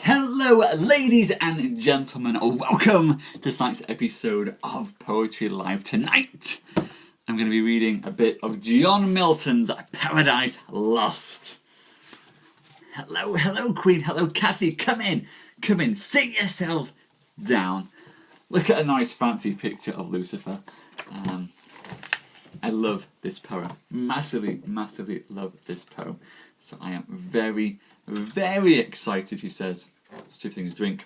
Hello ladies and gentlemen, welcome to tonight's episode of Poetry Live. Tonight I'm going to be reading a bit of John Milton's Paradise Lost. Hello Queen, hello Kathy, come in, sit yourselves down. Look at a nice fancy picture of Lucifer. I love this poem, massively love this poem. So I am very excited, he says, shifting his drink,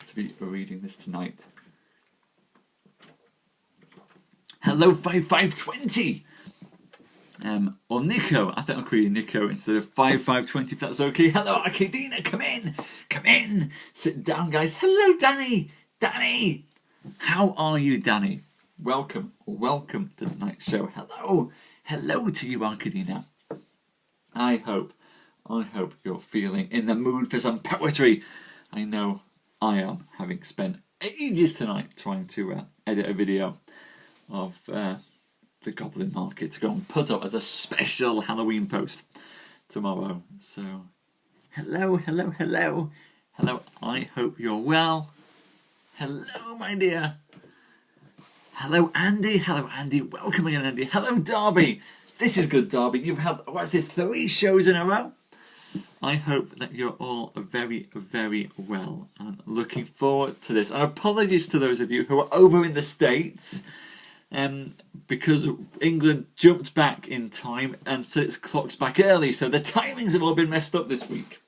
to be reading this tonight. Hello 5520! Or Nico, I think I'll call you Nico instead of 5520 if that's okay. Hello Arcadina, come in, sit down guys. Hello Danny! How are you, Danny? Welcome to tonight's show. Hello to you, Arcadina. I hope you're feeling in the mood for some poetry. I know I am, having spent ages tonight trying to edit a video of the Goblin Market to go and put up as a special Halloween post tomorrow. So, hello. I hope you're well. Hello, my dear. Hello, Andy. Welcome again, Andy. Hello, Darby. This is good, Darby. You've had, 3 shows in a row? I hope that you're all very well and looking forward to this. And apologies to those of you who are over in the States, because England jumped back in time and set its clocks back early, so the timings have all been messed up this week.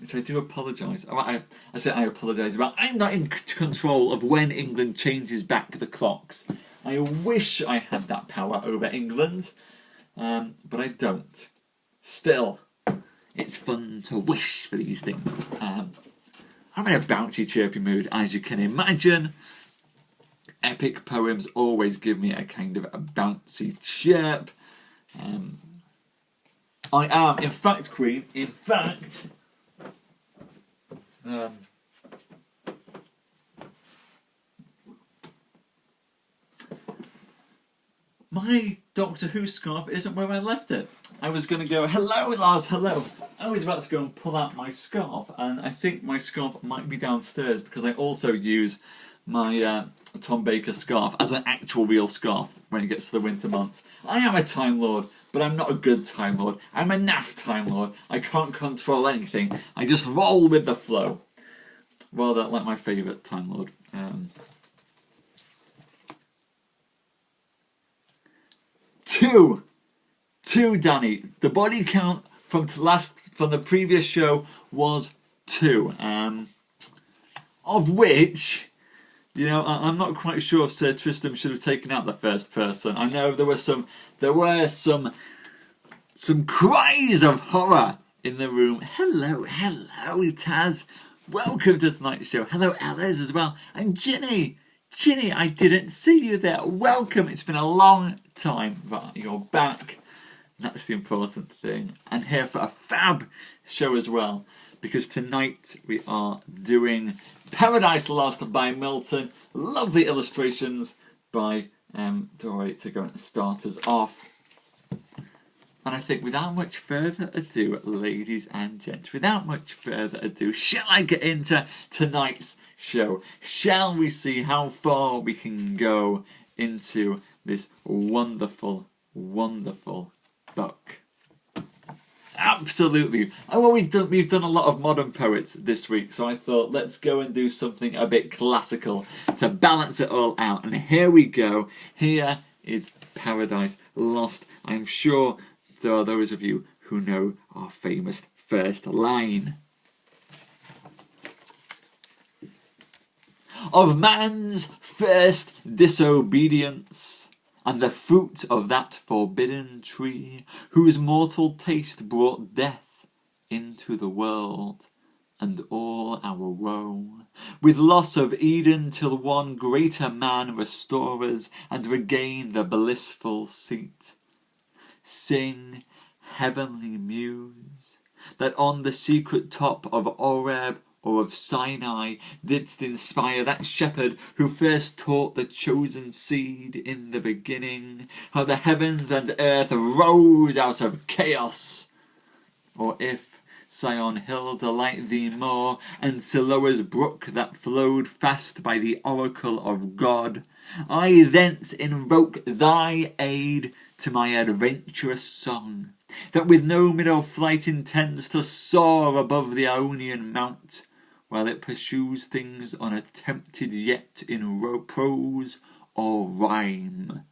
So I do apologise. I apologise, but I'm not in control of when England changes back the clocks. I wish I had that power over England, but I don't. Still, it's fun to wish for these things. I'm in a bouncy, chirpy mood, as you can imagine. Epic poems always give me a kind of a bouncy chirp. I am, in fact, Queen, my Doctor Who scarf isn't where I left it. I was going to go, hello Lars, hello. I was about to go and pull out my scarf, and I think my scarf might be downstairs because I also use my Tom Baker scarf as an actual real scarf when it gets to the winter months. I am a Time Lord, but I'm not a good Time Lord. I'm a naff Time Lord. I can't control anything. I just roll with the flow. Rather like my favourite Time Lord. Two, Danny. The body count from the previous show was 2. Of which, I'm not quite sure if Sir Tristram should have taken out the first person. I know there were some cries of horror in the room. Hello, Taz. Welcome to tonight's show. Hello, Alice as well. And Ginny, I didn't see you there. Welcome. It's been a long time, but you're back. That's the important thing. And here for a fab show as well, because tonight we are doing Paradise Lost by Milton. Lovely illustrations by Dory to go and start us off. And I think without much further ado, ladies and gents, shall I get into tonight's show? Shall we see how far we can go into this wonderful book? Absolutely. Oh, well, we've done a lot of modern poets this week, so I thought let's go and do something a bit classical to balance it all out. And here we go. Here is Paradise Lost. I'm sure there are those of you who know our famous first line. Of man's first disobedience, and the fruit of that forbidden tree, whose mortal taste brought death into the world, and all our woe, with loss of Eden, till one greater man restore us, and regain the blissful seat. Sing, heavenly muse, that on the secret top of Oreb or of Sinai didst inspire that shepherd who first taught the chosen seed in the beginning how the heavens and earth rose out of chaos, or if Sion hill delight thee more, and Siloa's brook that flowed fast by the oracle of God. I thence invoke thy aid to my adventurous song, that with no middle flight intends to soar above the Ionian mount, while it pursues things unattempted yet in prose or rhyme.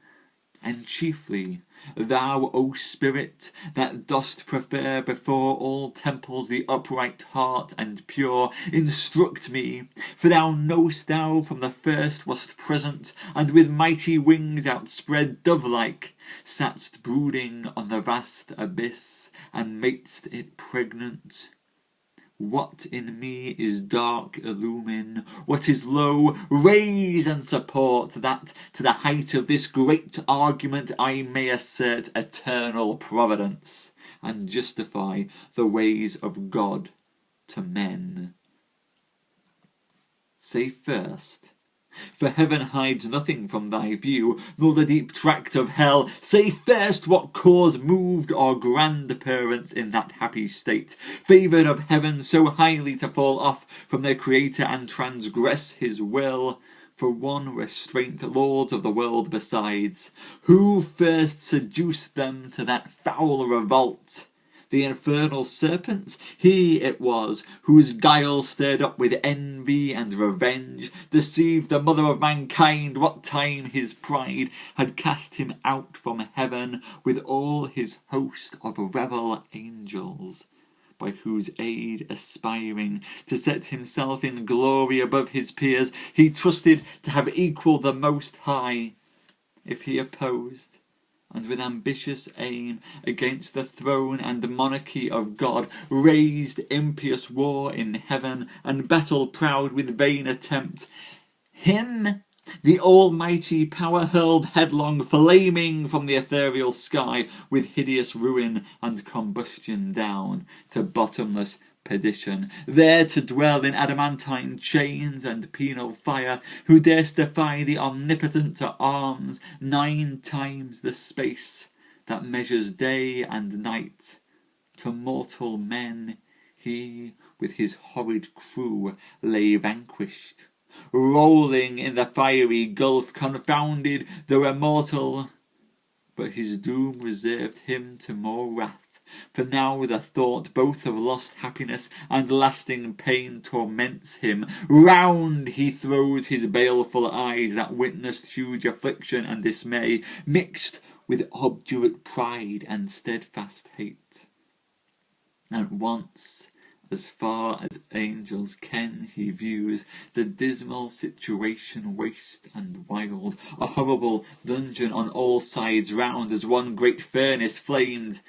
And chiefly, thou, O Spirit, that dost prefer before all temples the upright heart and pure, instruct me, for thou know'st thou from the first wast present, and with mighty wings outspread dove-like, satst brooding on the vast abyss, and madest it pregnant. What in me is dark illumine, what is low raise and support, that to the height of this great argument I may assert eternal providence, and justify the ways of God to men. Say first, for heaven hides nothing from thy view, nor the deep tract of hell. Say first what cause moved our grandparents in that happy state, favoured of heaven so highly to fall off from their Creator and transgress his will, for one restraint lords of the world besides. Who first seduced them to that foul revolt? The infernal serpent? He it was whose guile stirred up with envy and revenge, deceived the mother of mankind what time his pride had cast him out from heaven with all his host of rebel angels, by whose aid aspiring to set himself in glory above his peers, he trusted to have equalled the Most High. If he opposed, and with ambitious aim against the throne and monarchy of God, raised impious war in heaven, and battle proud with vain attempt, him the almighty power hurled headlong, flaming from the ethereal sky, with hideous ruin and combustion down to bottomless perdition, there to dwell in adamantine chains and penal fire, who darest defy the omnipotent to arms 9 times the space that measures day and night. To mortal men he with his horrid crew lay vanquished, rolling in the fiery gulf, confounded though immortal, but his doom reserved him to more wrath. For now the thought both of lost happiness and lasting pain torments him. Round he throws his baleful eyes that witnessed huge affliction and dismay, mixed with obdurate pride and steadfast hate. At once, as far as angels ken, he views the dismal situation waste and wild, a horrible dungeon on all sides round, as one great furnace flamed,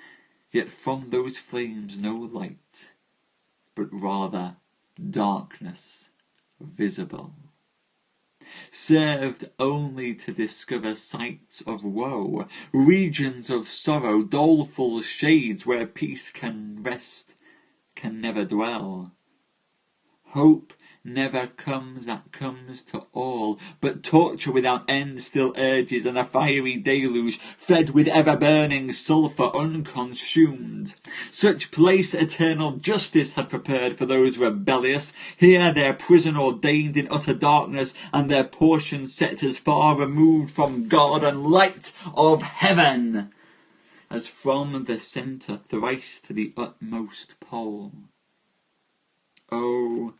yet from those flames no light, but rather darkness visible, served only to discover sights of woe, regions of sorrow, doleful shades where peace can rest, can never dwell. Hope never comes that comes to all, but torture without end still urges, and a fiery deluge fed with ever-burning sulphur unconsumed. Such place eternal justice had prepared for those rebellious, here their prison ordained in utter darkness, and their portion set as far removed from God and light of heaven as from the centre thrice to the utmost pole. Oh,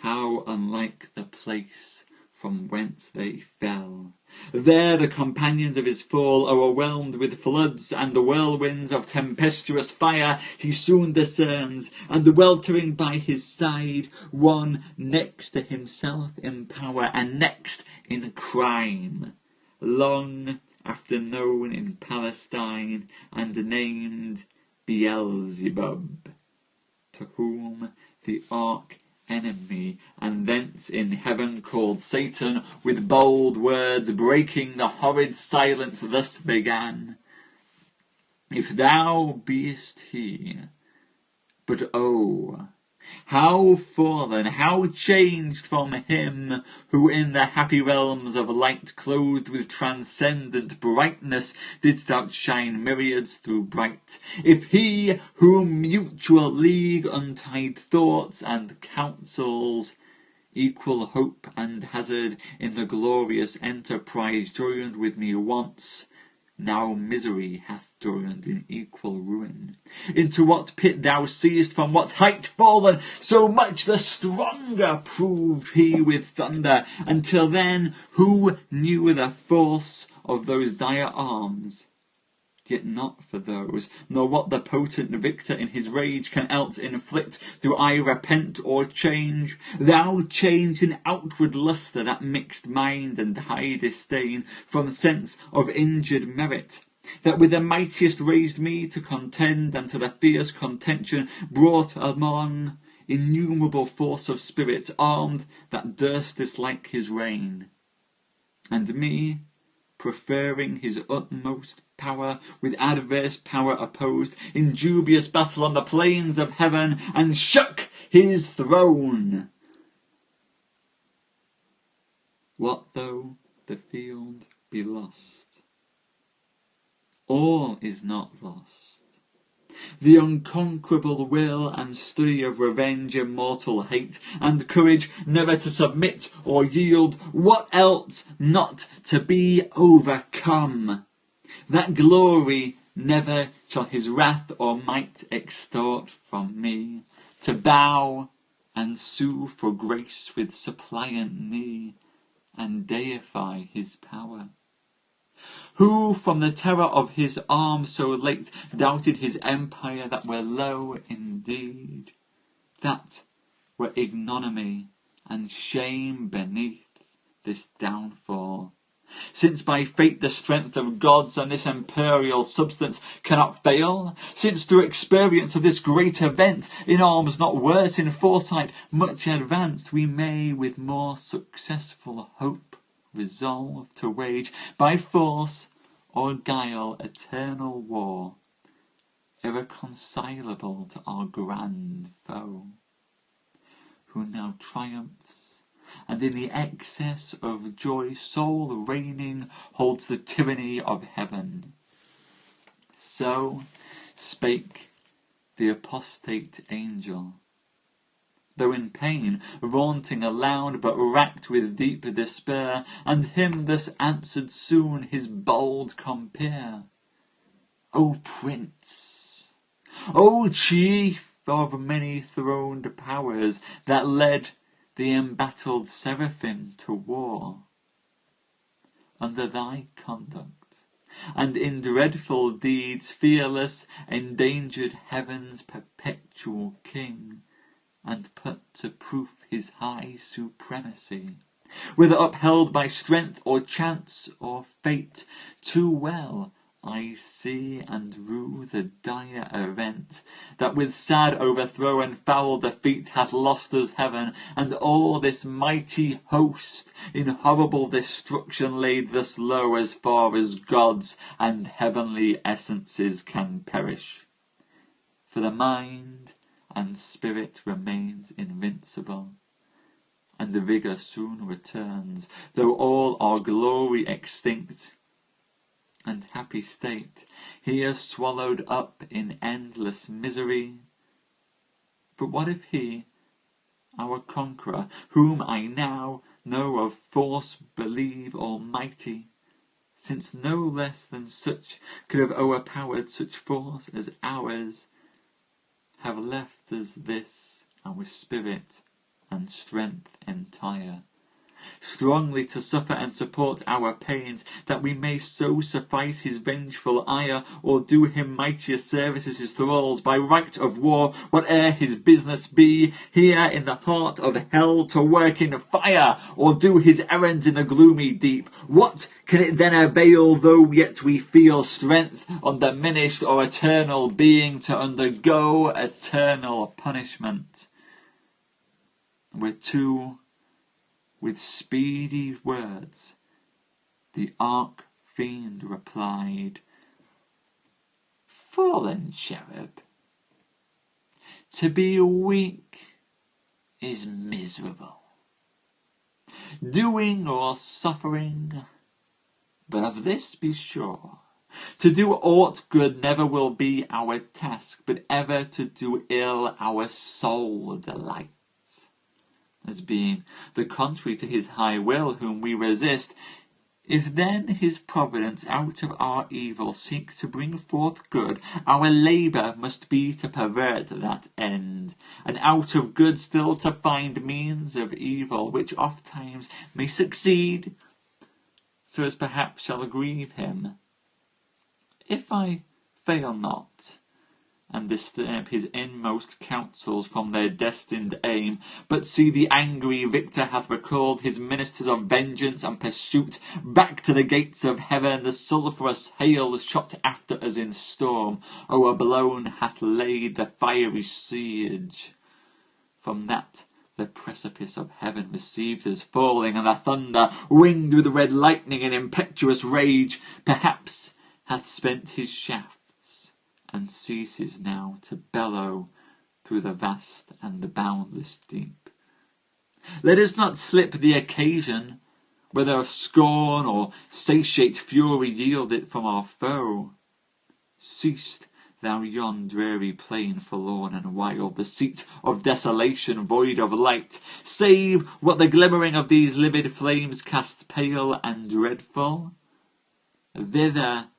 how unlike the place from whence they fell! There the companions of his fall, overwhelmed with floods and whirlwinds of tempestuous fire, he soon discerns, and weltering by his side, one next to himself in power, and next in crime, long after known in Palestine, and named Beelzebub, to whom the arch-enemy, and thence in heaven called Satan, with bold words breaking the horrid silence, thus began: If thou beest he, but oh, How fallen, how changed from him who in the happy realms of light, clothed with transcendent brightness, didst outshine myriads through bright. If he whom mutual league untied thoughts and counsels, equal hope and hazard in the glorious enterprise, joined with me once, now misery hath joined in equal ruin. Into what pit thou seest, from what height fallen, so much the stronger proved he with thunder. Until then, who knew the force of those dire arms? Yet not for those, nor what the potent victor in his rage can else inflict, do I repent or change. Thou changed in outward lustre that mixed mind and high disdain, from sense of injured merit, that with the mightiest raised me to contend, and to the fierce contention brought among innumerable force of spirits armed that durst dislike his reign, and me, preferring his utmost power with adverse power opposed, in dubious battle on the plains of heaven, and shook his throne. What though the field be lost? All is not lost. The unconquerable will and study of revenge, immortal hate, and courage never to submit or yield, what else not to be overcome? That glory never shall his wrath or might extort from me, to bow and sue for grace with suppliant knee, and deify his power. Who from the terror of his arm so late doubted his empire that were low indeed, that were ignominy and shame beneath this downfall. Since by fate the strength of gods and this imperial substance cannot fail, since through experience of this great event, in arms not worse, in foresight much advanced, we may with more successful hope resolve to wage by force or guile eternal war, irreconcilable to our grand foe, who now triumphs, and in the excess of joy sole reigning holds the tyranny of heaven. So spake the apostate angel, though in pain, vaunting aloud, but racked with deep despair, and him thus answered soon his bold compeer. O Prince, O Chief of many-throned powers, that led the embattled seraphim to war, under thy conduct, and in dreadful deeds fearless endangered heaven's perpetual king, and put to proof his high supremacy, whether upheld by strength or chance or fate. Too well I see and rue the dire event, that with sad overthrow and foul defeat hath lost us heaven, and all this mighty host in horrible destruction laid thus low, as far as gods and heavenly essences can perish. For the mind and spirit remains invincible, and the vigour soon returns, though all our glory extinct, and happy state here swallowed up in endless misery. But what if he, our conqueror, whom I now know of force believe almighty, since no less than such could have overpowered such force as ours, have left us this our spirit and strength entire, strongly to suffer and support our pains, that we may so suffice his vengeful ire, or do him mightier service as his thralls, by right of war, whate'er his business be, here in the heart of hell to work in fire, or do his errands in the gloomy deep. What can it then avail, though yet we feel strength undiminished or eternal being, to undergo eternal punishment? Whereto with speedy words the arch-fiend replied, Fallen cherub, to be weak is miserable, doing or suffering, but of this be sure, to do aught good never will be our task, but ever to do ill our sole delight, as being the contrary to his high will whom we resist. If then his providence out of our evil seek to bring forth good, our labour must be to pervert that end, and out of good still to find means of evil, which oft times may succeed, so as perhaps shall grieve him. If I fail not, and disturb his inmost counsels from their destined aim, but see the angry victor hath recalled his ministers of vengeance and pursuit back to the gates of heaven, the sulphurous hail shot after us in storm o'erblown hath laid the fiery siege. From that the precipice of heaven received us falling, and the thunder, winged with red lightning in impetuous rage, perhaps hath spent his shaft, and ceases now to bellow through the vast and the boundless deep. Let us not slip the occasion, whether of scorn or satiate fury yield it from our foe. Seest thou yon dreary plain forlorn and wild, the seat of desolation void of light, save what the glimmering of these livid flames casts pale and dreadful? Thither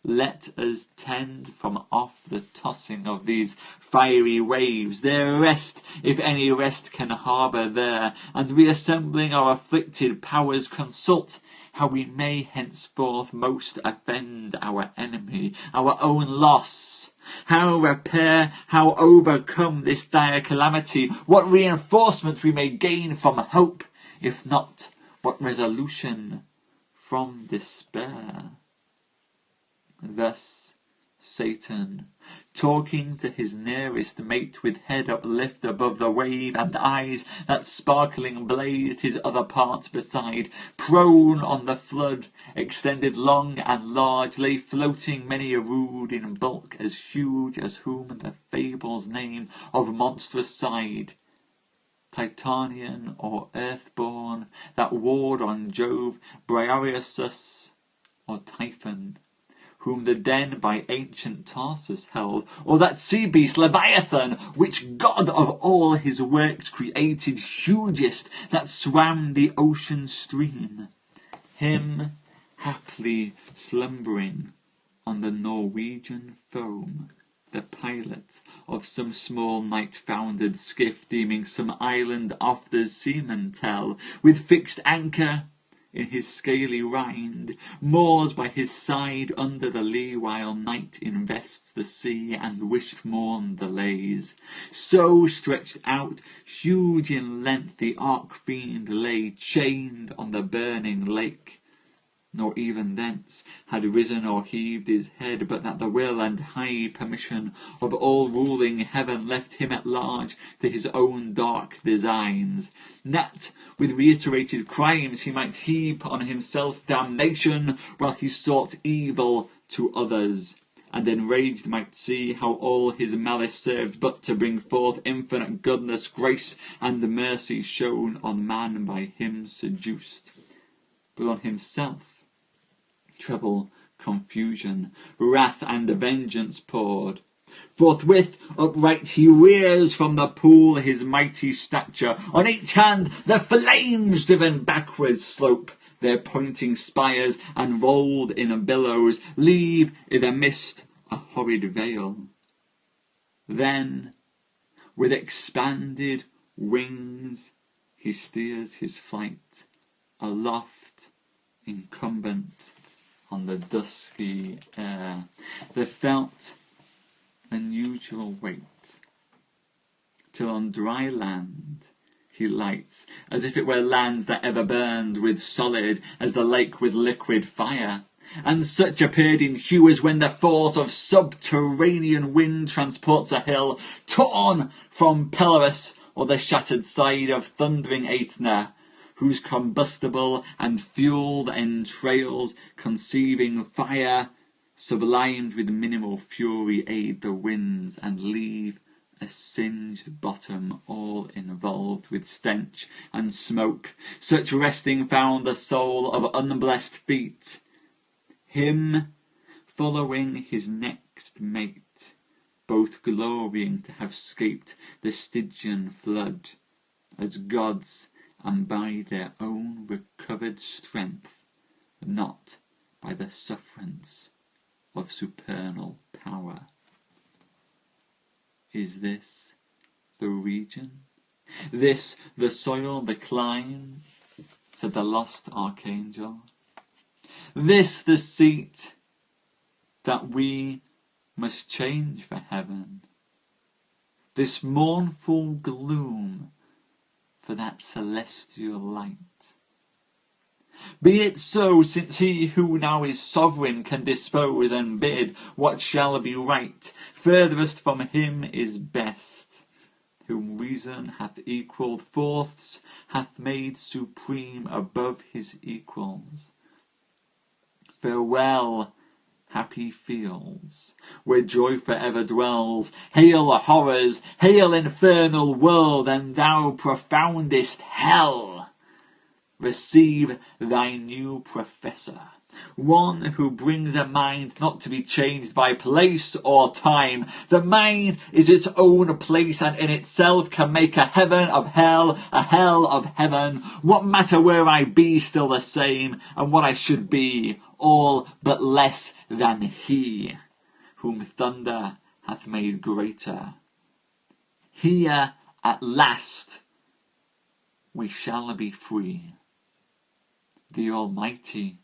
let us tend from off the tossing of these fiery waves, their rest, if any rest can harbour there, and reassembling our afflicted powers consult how we may henceforth most offend our enemy, our own loss, how repair, how overcome this dire calamity, what reinforcement we may gain from hope, if not, what resolution from despair. Thus Satan, talking to his nearest mate, with head uplift above the wave, and eyes that sparkling blazed his other part beside, prone on the flood, extended long and large, lay floating many a rood in bulk as huge as whom the fables name of monstrous side, Titanian or earthborn, that warred on Jove, Briareus or Typhon, whom the den by ancient Tarsus held, or that sea beast Leviathan, which God of all his works created hugest, that swam the ocean stream, him haply slumbering on the Norwegian foam, the pilot of some small night-foundered skiff, deeming some island off the seamen tell, with fixed anchor in his scaly rind, moors by his side under the lee, while night invests the sea and wished morn delays. So stretched out, huge in length, the arch-fiend lay chained on the burning lake, nor even thence had risen or heaved his head, but that the will and high permission of all-ruling heaven left him at large to his own dark designs, that with reiterated crimes he might heap on himself damnation, while he sought evil to others, and enraged might see how all his malice served but to bring forth infinite goodness, grace, and mercy shown on man by him seduced, but on himself trouble, confusion, wrath, and vengeance poured. Forthwith upright he rears from the pool his mighty stature. On each hand the flames driven backwards slope their pointing spires, and rolled in billows leave i' the mist a horrid veil. Then with expanded wings he steers his flight, aloft, incumbent on the dusky air, the felt unusual weight, till on dry land he lights, as if it were land that ever burned with solid, as the lake with liquid fire, and such appeared in hue as when the force of subterranean wind transports a hill, torn from Pelorus, or the shattered side of thundering Aetna, whose combustible and fueled entrails, conceiving fire, sublimed with minimal fury, aid the winds, and leave a singed bottom, all involved with stench and smoke. Such resting found the soul of unblessed feet, him following his next mate, both glorying to have scaped the Stygian flood, as gods, and by their own recovered strength, not by the sufferance of supernal power. Is this the region? This the soil, the clime? Said the lost archangel. This the seat that we must change for heaven? This mournful gloom for that celestial light? Be it so, since he who now is sovereign can dispose and bid what shall be right. Furthest from him is best, whom reason hath equalled, fourths hath made supreme above his equals. Farewell, happy fields, where joy forever dwells. Hail horrors, hail infernal world, and thou profoundest hell. Receive thy new professor, one who brings a mind not to be changed by place or time. The mind is its own place, and in itself can make a heaven of hell, a hell of heaven. What matter where I be, still the same, and what I should be, all but less than he, whom thunder hath made greater. Here at last we shall be free. The Almighty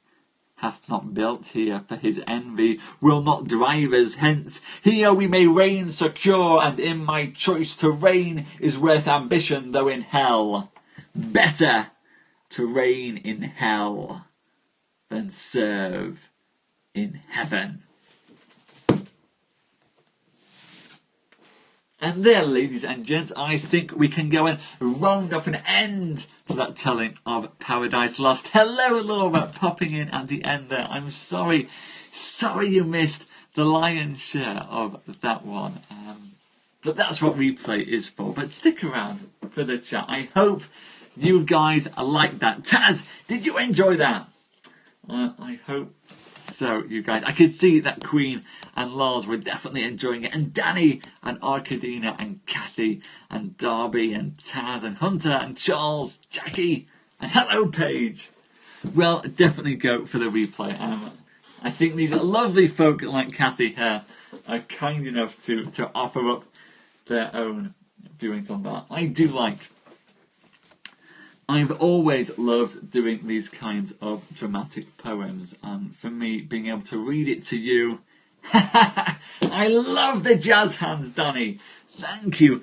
hath not built here for his envy, will not drive us hence. Here we may reign secure, and in my choice to reign is worth ambition, though in hell. Better to reign in hell than serve in heaven. And there, ladies and gents, I think we can go and round off an end to that telling of Paradise Lost. Hello, Laura, popping in at the end there. I'm sorry you missed the lion's share of that one. But that's what replay is for. But stick around for the chat. I hope you guys like that. Taz, did you enjoy that? I hope so, you guys. I could see that Queen and Lars were definitely enjoying it, and Danny and Arkadina and Kathy and Darby and Taz and Hunter and Charles, Jackie, and hello, Paige. Well, definitely go for the replay. I think these lovely folk like Kathy here are kind enough to offer up their own viewings on that. I've always loved doing these kinds of dramatic poems, and for me, being able to read it to you, I love the jazz hands, Danny. Thank you,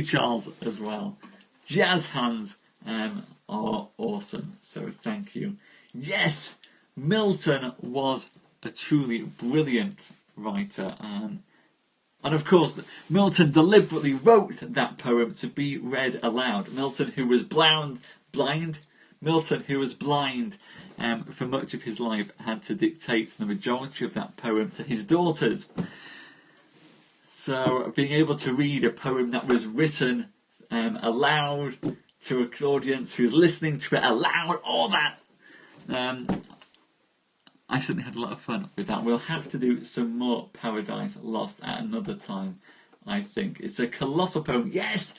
Charles, as well. Jazz hands are awesome, so thank you. Yes, Milton was a truly brilliant writer, and of course, Milton deliberately wrote that poem to be read aloud. Milton, who was blind for much of his life, had to dictate the majority of that poem to his daughters. So, being able to read a poem that was written aloud to an audience who's listening to it aloud, all that, I certainly had a lot of fun with that. We'll have to do some more Paradise Lost at another time, I think. It's a colossal poem. Yes,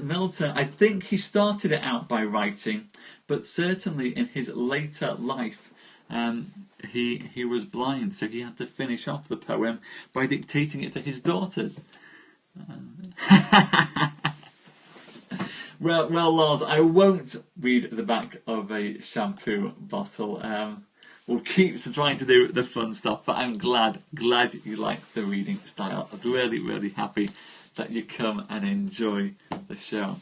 Milton. I think he started it out by writing, but certainly in his later life, he was blind, so he had to finish off the poem by dictating it to his daughters. Well, Lars, I won't read the back of a shampoo bottle. We'll keep trying to do the fun stuff, but I'm glad you like the reading style. I'm really, really happy that you come and enjoy the show.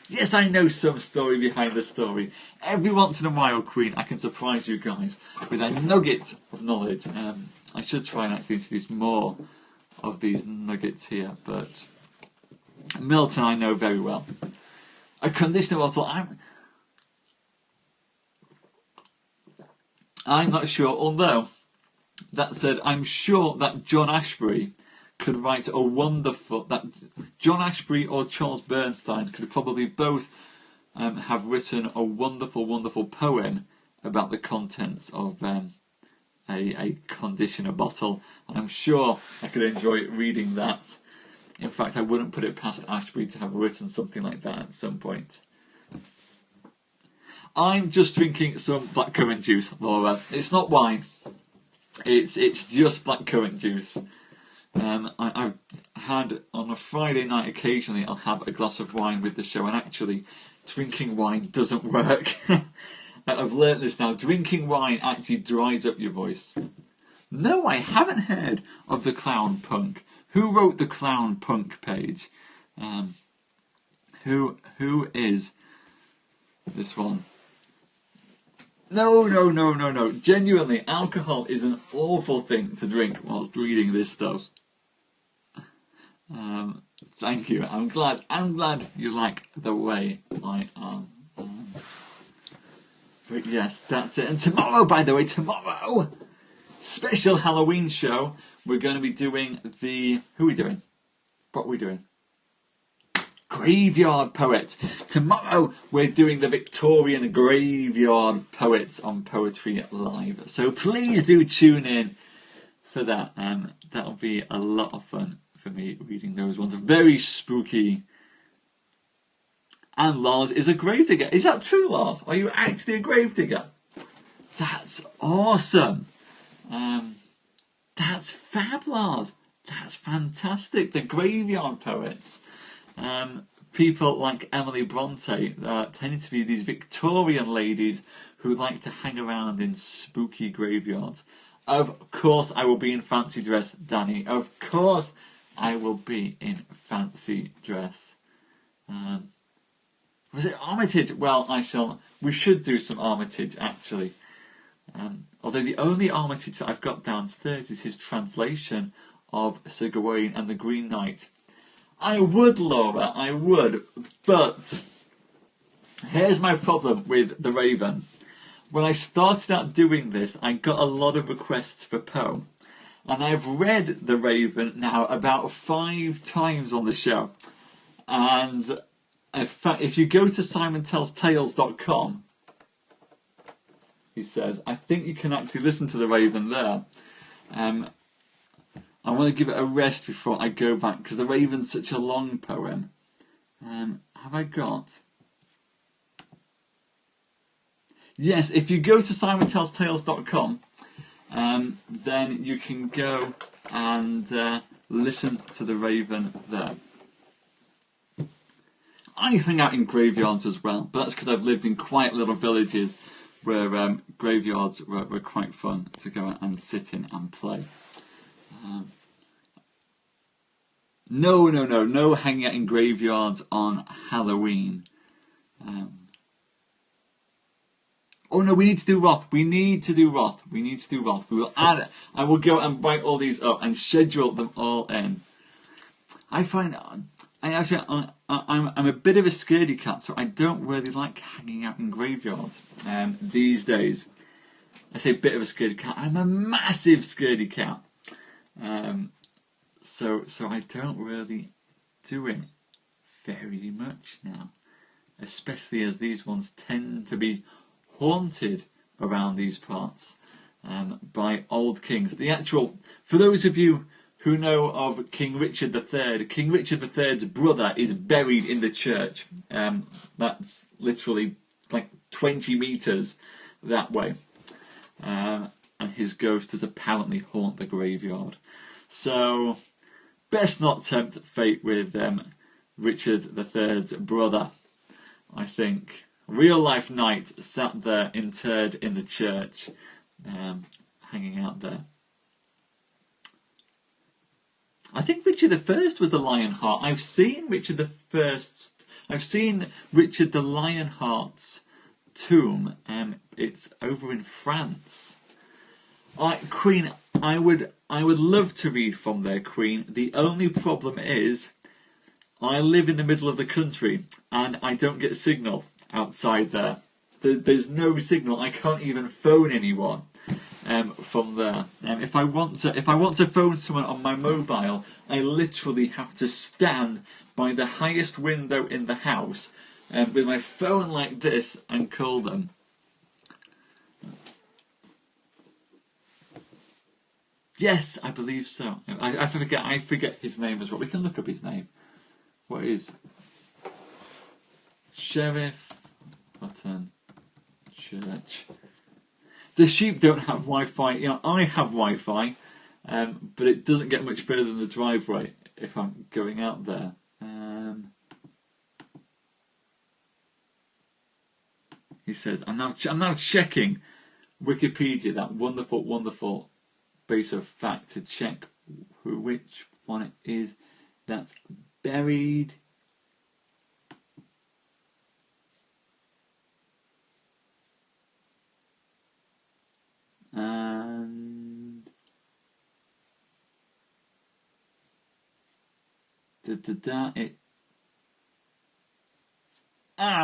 Yes, I know some story behind the story. Every once in a while, Queen, I can surprise you guys with a nugget of knowledge. I should try and actually introduce more of these nuggets here, but Milton I know very well. A conditioner bottle, I'm not sure, although, that said, I'm sure that John Ashbery could write a wonderful, that John Ashbery or Charles Bernstein could probably both have written a wonderful, wonderful poem about the contents of a conditioner bottle. And I'm sure I could enjoy reading that. In fact, I wouldn't put it past Ashbery to have written something like that at some point. I'm just drinking some blackcurrant juice, Laura. It's not wine. It's just blackcurrant juice. I've had, on a Friday night, occasionally I'll have a glass of wine with the show, and actually drinking wine doesn't work. I've learnt this now. Drinking wine actually dries up your voice. No, I haven't heard of the Clown Punk. Who wrote the Clown Punk page? Who is this one? No. Genuinely, alcohol is an awful thing to drink whilst reading this stuff. Thank you. I'm glad you like the way I am. But yes, that's it. And tomorrow, by the way, special Halloween show. We're going to be doing who are we doing? What are we doing? Graveyard Poet. Tomorrow we're doing the Victorian Graveyard Poets on Poetry Live. So please do tune in for that. That'll be a lot of fun for me reading those ones. Very spooky. And Lars is a gravedigger. Is that true, Lars? Are you actually a gravedigger? That's awesome. That's fab, Lars. That's fantastic. The Graveyard Poets. People like Emily Bronte tend to be these Victorian ladies who like to hang around in spooky graveyards. Of course I will be in fancy dress, Danny. Of course I will be in fancy dress. Was it Armitage? Well, we should do some Armitage, actually. Although the only Armitage that I've got downstairs is his translation of Sir Gawain and the Green Knight. I would, Laura, I would, but here's my problem with The Raven. When I started out doing this, I got a lot of requests for Poe, and I've read The Raven now about 5 times on the show. And in fact, if you go to SimonTellsTales.com, he says, I think you can actually listen to The Raven there. I want to give it a rest before I go back, because The Raven's such a long poem. Have I got? Yes, if you go to SimonTellsTales.com, then you can go and listen to The Raven there. I hang out in graveyards as well, but that's because I've lived in quiet little villages where graveyards were quite fun to go and sit in and play. No hanging out in graveyards on Halloween. Oh no, we need to do Roth. We need to do Roth. We will add it. I will go and write all these up and schedule them all in. I find I'm a bit of a scaredy cat, so I don't really like hanging out in graveyards these days. I say bit of a scaredy cat. I'm a massive scaredy cat. So I don't really do it very much now, especially as these ones tend to be haunted around these parts by old kings. For those of you who know of King Richard III, King Richard III's brother is buried in the church. That's literally like 20 metres that way. And his ghost does apparently haunt the graveyard. So, best not tempt fate with Richard III's brother, I think. Real life knight sat there interred in the church, hanging out there. I think Richard I was the Lionheart. I've seen Richard the Lionheart's tomb. It's over in France. Queen, I would love to read from there, Queen. The only problem is, I live in the middle of the country and I don't get signal outside there. There's no signal. I can't even phone anyone. from there. If I want to phone someone on my mobile, I literally have to stand by the highest window in the house with my phone like this and call them. Yes, I believe so. I forget his name as well. We can look up his name. What is Sheriff Button Church? The sheep don't have Wi-Fi. You know, I have Wi-Fi, but it doesn't get much further than the driveway if I'm going out there. He says, I'm now checking Wikipedia, that wonderful base of fact, to check which one it is that's buried. And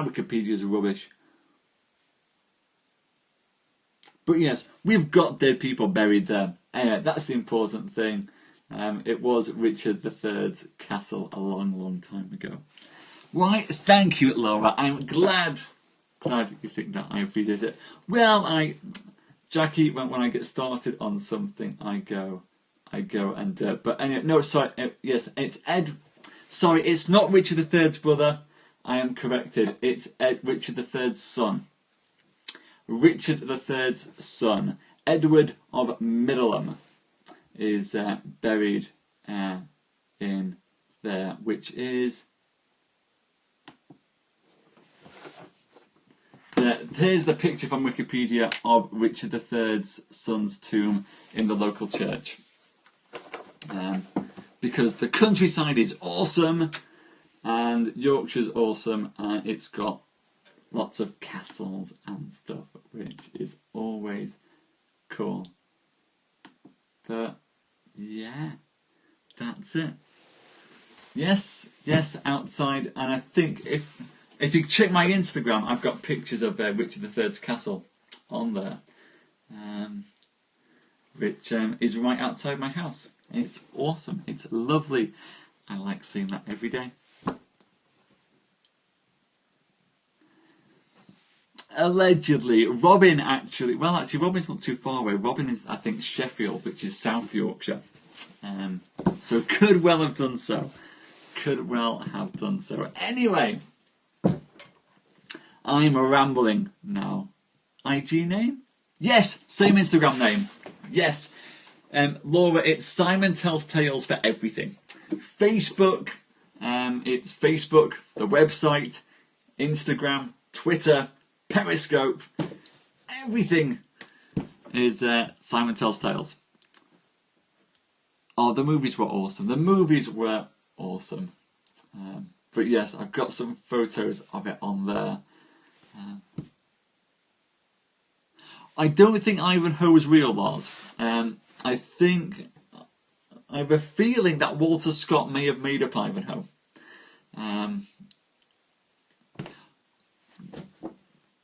Wikipedia's rubbish. But yes, we've got dead people buried there. Anyway, that's the important thing. It was Richard III's castle a long time ago. Right, thank you, Laura. I'm glad you think that. I appreciate it. Well, Jackie, when I get started on something, I go and but anyway, no, sorry, yes, it's Ed. Sorry, it's not Richard III's brother. I am corrected. It's Richard III's son. Richard III's son, Edward of Middleham, is buried in there, which is here's the picture from Wikipedia of Richard III's son's tomb in the local church. Because the countryside is awesome, and Yorkshire's awesome, and it's got lots of castles and stuff, which is always cool. But yeah, that's it. Yes, outside, and I think if you check my Instagram, I've got pictures of Richard III's castle on there, which is right outside my house. It's awesome. It's lovely. I like seeing that every day. Allegedly, Robin Robin's not too far away. Robin is, I think, Sheffield, which is South Yorkshire. So could well have done so. Anyway, I'm rambling now. IG name? Yes, same Instagram name. Yes. Laura, it's SimonTellsTales for everything. Facebook, it's Facebook, the website, Instagram, Twitter, Periscope, everything is Simon Tells Tales. Oh, the movies were awesome. But yes, I've got some photos of it on there. I don't think Ivanhoe was real, Lars. I have a feeling that Walter Scott may have made up Ivanhoe.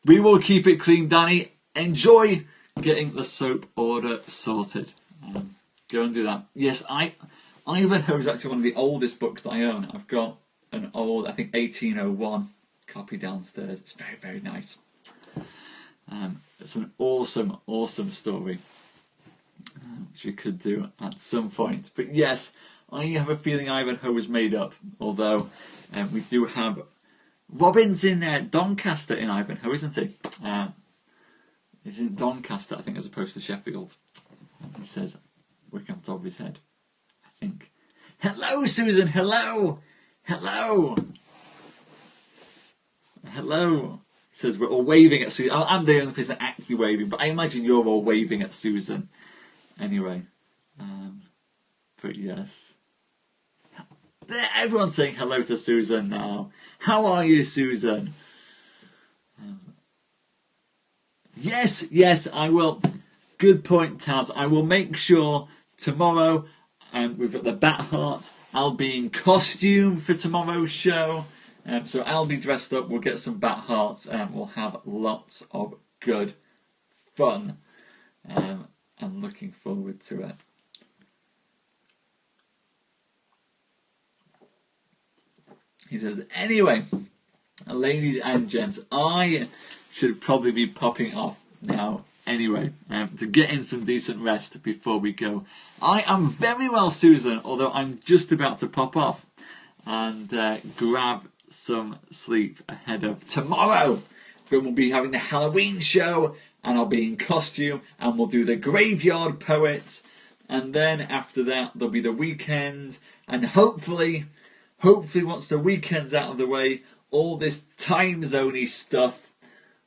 We will keep it clean, Danny. Enjoy getting the soap order sorted. Go and do that. Yes, Ivanhoe is actually one of the oldest books that I own. I've got an old, I think 1801 copy downstairs. It's very, very nice. It's an awesome story, which we could do at some point. But yes, I have a feeling Ivanhoe was made up, although we do have Robin's in Doncaster in Ivanhoe, isn't he? He's in Doncaster, I think, as opposed to Sheffield. He says, wick on top of his head, I think. Hello, Susan. Hello. He says we're all waving at Susan. I'm the only person actually waving, but I imagine you're all waving at Susan. Anyway, but yes. Everyone's saying hello to Susan now. How are you, Susan? Yes, I will. Good point, Taz. I will make sure tomorrow, we've got the Bat Heart. I'll be in costume for tomorrow's show. So I'll be dressed up. We'll get some Bat Hearts. We'll have lots of good fun. And I'm looking forward to it. He says, anyway, ladies and gents, I should probably be popping off now anyway, to get in some decent rest before we go. I am very well, Susan, although I'm just about to pop off and grab some sleep ahead of tomorrow, when we'll be having the Halloween show, and I'll be in costume, and we'll do the Graveyard Poets, and then after that there'll be the weekend, and hopefully once the weekend's out of the way, all this time zoney stuff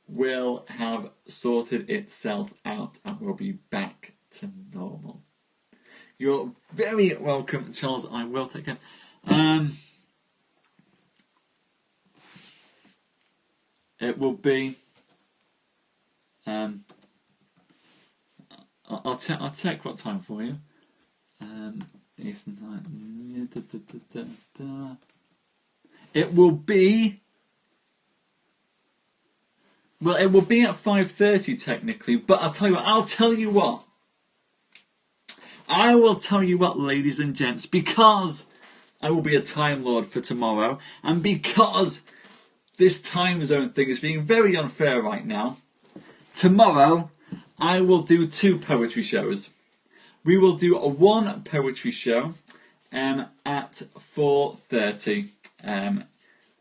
will have sorted itself out and we'll be back to normal. You're very welcome, Charles. I will take care. It will be. I'll check what time for you. Eastern time. It will be. Well, it will be at 5:30 technically, but I'll tell you what. I will tell you what, ladies and gents, because I will be a Time Lord for tomorrow, and because this time zone thing is being very unfair right now, tomorrow I will do 2 poetry shows. We will do one poetry show at 4:30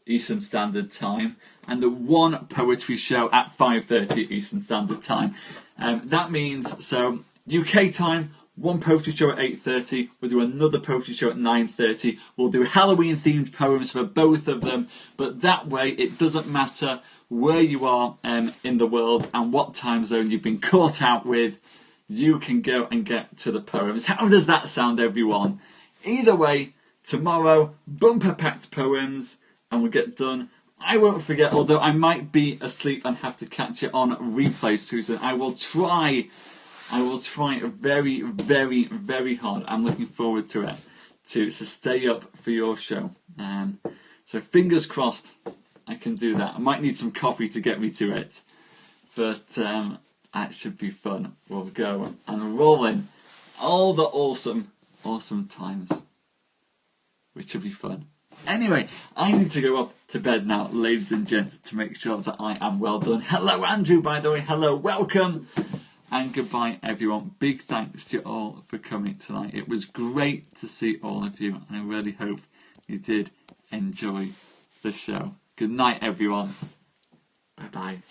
Eastern Standard Time, and the one poetry show at 5:30 Eastern Standard Time. That means, so UK time, one poetry show at 8:30. We'll do another poetry show at 9:30. We'll do Halloween themed poems for both of them, but that way it doesn't matter where you are in the world and what time zone you've been caught out with. You can go and get to the poems. How does that sound, everyone? Either way, tomorrow, bumper packed poems, and we'll get done. I won't forget, although I might be asleep and have to catch it on replay, Susan. I will try very, very, very hard. I'm looking forward to it, to stay up for your show. So fingers crossed I can do that. I might need some coffee to get me to it, but that should be fun. We'll go and roll in all the awesome times, which should be fun. Anyway, I need to go up to bed now, ladies and gents, to make sure that I am well done. Hello, Andrew, by the way. Hello, welcome. And goodbye, everyone. Big thanks to you all for coming tonight. It was great to see all of you, and I really hope you did enjoy the show. Good night, everyone. Bye-bye.